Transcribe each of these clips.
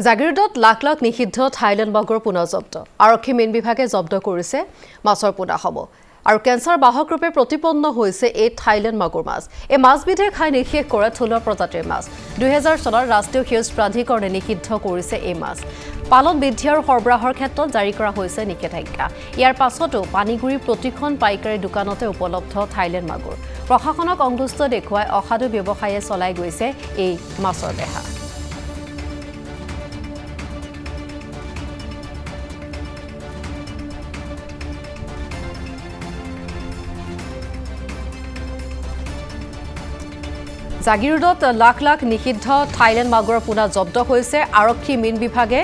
জাগিৰোডত লাখ লাখ নিষিদ্ধ থাইল্যান্ড মাগুৰ পুনৰ জব্দ আৰক্ষী মেইন বিভাগে জব্দ কৰিছে মাছৰ পোনা হ'ব আৰু কেন্সাৰ বাহক ৰূপে প্ৰতিপন্ন হৈছে এই থাইল্যান্ড মাগুৰ মাছ এই মাছবিধে খাই নিষেধ কৰে থলুৱা প্ৰজাতিৰ মাছ 2000 চনৰ ৰাষ্ট্ৰীয় সেউজ প্ৰাধিকৰণে নিষিদ্ধ কৰিছে এই মাছ পালন বৃদ্ধি আৰু সৰবৰাহৰ ক্ষেত্ৰত জাৰি কৰা হৈছে নিষেধাজ্ঞা ইয়াৰ পাছতো পানীগুৰি প্ৰতিখন পাইকাৰী দোকানতে উপলব্ধ থাইল্যান্ড মাগুৰ প্ৰশাসনক অংগুষ্ট দেখুৱাই অসাধু ব্যৱসায়ে চলাই গৈছে এই মাছৰ বেহা জাগিৰোডত লাখ লাখ নিষিদ্ধ থাইল্যান্ড মাগুৰৰ পোনা জব্দ হৈছে আৰক্ষী মেইন বিভাগে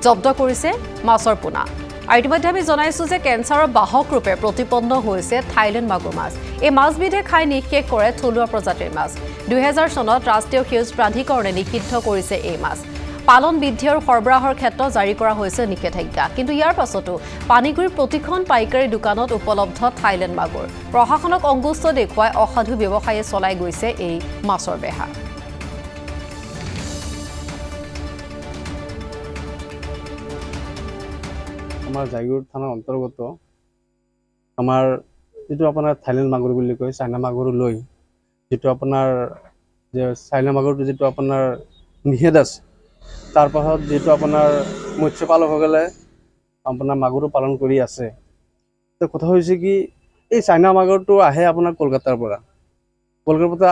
জব্দ কৰিছে মাছৰ পোনা আৰু ইতিমধ্যে আমি জনাইছো যে কেন্সাৰৰ বাহক ৰূপে প্ৰতিপন্ন হৈছে থাইল্যান্ড মাগুৰ মাছ এই মাছবিধে খাই নিষেধ কৰে থলুৱা প্ৰজাতিৰ মাছ 2000 চনত ৰাষ্ট্ৰীয় সেউজ প্ৰাধিকৰণে নিষিদ্ধ কৰিছে এই মাছ পালন বৃদ্ধি আৰু সৰবৰাহৰ ক্ষেত্ৰত জাৰি কৰা হৈছে নিষেধাজ্ঞা কিন্তু ইয়াৰ পাছতো পানীগুৰি প্ৰতিখন পাইকাৰী দোকানত উপলব্ধ থাইল্যান্ড মাগুৰ প্ৰশাসনক অংগুষ্ট দেখুৱাই অসাধু ব্যৱসায়ে চলাই গৈছে এই মাছৰ বেহা আমাৰ জাগিৰোড থানাৰ অন্তৰ্গত আমাৰ যেটো আপোনাৰ থাইল্যান্ড মাগুৰ বুলি কয় চাইনা মাগুৰ লৈ যেটো আপোনাৰ যে চাইনা মাগুৰটো যেটো আপোনাৰ নিষেধ আছে তাৰ পাছত যেটো আপোনাৰ মৎস্য পালকসকলে আপোনাৰ মাগুৰ পালন কৰি আছে তো কথা হৈছে কি এই চাইনা মাগুৰটো আহে আপোনাৰ কলকাতাৰ পৰা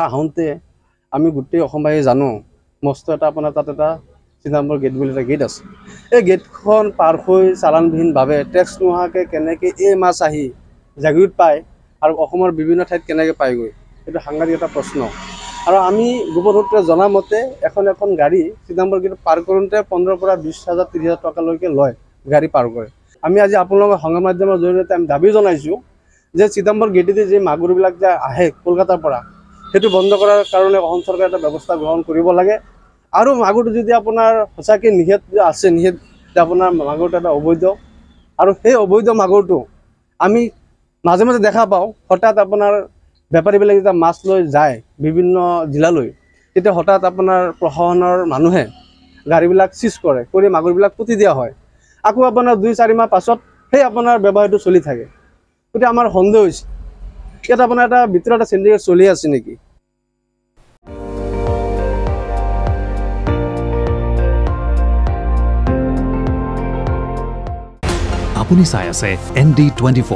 আহোঁতে আমি গোটেই অসমবাসী জানো মস্ত এটা আপোনাৰ তাত এটা চিদাম্বৰ গেট বুলি এটা গেট আছে এই গেটখন পাৰ হৈ চালানবিহীনভাৱে টেক্স নোহোৱাকৈ কেনেকৈ এই মাছ আহি জাগিৰোড পায় আৰু অসমৰ বিভিন্ন ঠাইত কেনেকৈ পায়গৈ এইটো সাংঘাতিক এটা প্ৰশ্ন আৰু আমি গোপন সূত্ৰে জনা মতে এখন গাড়ী চিদাম্বৰ গেট পাৰ কৰোঁতে 15,000 পৰা 20,000 30,000 টকালৈকে লয় গাড়ী পাৰ কৰে আমি আজি আপোনালোকৰ সংবাদ মাধ্যমৰ জৰিয়তে আমি দাবী জনাইছোঁ যে চিদাম্বৰ গেটেদি যে মাগুৰবিলাক যে আহে কলকাতাৰ পৰা সেইটো বন্ধ কৰাৰ কাৰণে অসম চৰকাৰে এটা ব্যৱস্থা গ্ৰহণ কৰিব লাগে আৰু মাগুৰটো যদি আপোনাৰ সঁচাকৈ নিষেধ আছে নিষেধ আপোনাৰ মাগুৰটো এটা অবৈধ আৰু সেই অবৈধ মাগুৰটো আমি মাজে মাজে দেখা পাওঁ হঠাৎ আপোনাৰ বেপাৰীবিলাক যেতিয়া মাছ লৈ যায় বিভিন্ন জিলালৈ তেতিয়া হঠাৎ আপোনাৰ প্ৰশাসনৰ মানুহে গাড়ীবিলাক চিজ কৰে কৰি মাগুৰবিলাক পুতি দিয়া হয় আকৌ আপোনাৰ 2-4 মাহ পাছত সেই আপোনাৰ ব্যৱসায়টো চলি থাকে গতিকে আমাৰ সন্দেহ হৈছে ইয়াত আপোনাৰ এটা ভিতৰত এটা চিণ্ডিকেট চলি আছে নেকি আপুনি চাই আছে ND24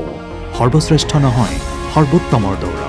সৰ্বশ্ৰেষ্ঠ নহয় সৰ্বোত্তমৰ দৌৰ